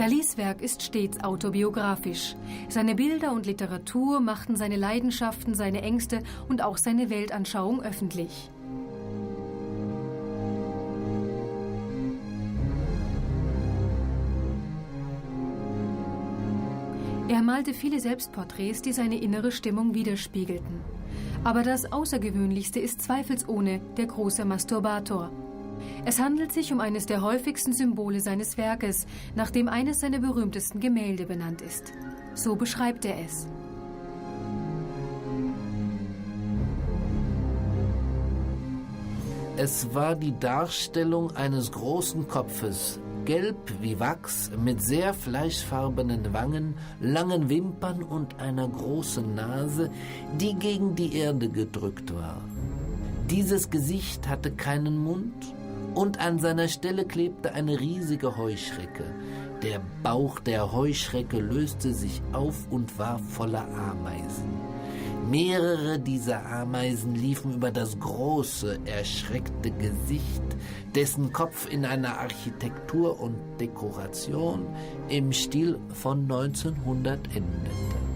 Dalis Werk ist stets autobiografisch. Seine Bilder und Literatur machten seine Leidenschaften, seine Ängste und auch seine Weltanschauung öffentlich. Er malte viele Selbstporträts, die seine innere Stimmung widerspiegelten. Aber das Außergewöhnlichste ist zweifelsohne der große Masturbator. Es handelt sich um eines der häufigsten Symbole seines Werkes, nach dem eines seiner berühmtesten Gemälde benannt ist. So beschreibt er es. Es war die Darstellung eines großen Kopfes, gelb wie Wachs, mit sehr fleischfarbenen Wangen, langen Wimpern und einer großen Nase, die gegen die Erde gedrückt war. Dieses Gesicht hatte keinen Mund und an seiner Stelle klebte eine riesige Heuschrecke. Der Bauch der Heuschrecke löste sich auf und war voller Ameisen. Mehrere dieser Ameisen liefen über das große, erschreckte Gesicht, dessen Kopf in einer Architektur und Dekoration im Stil von 1900 endete.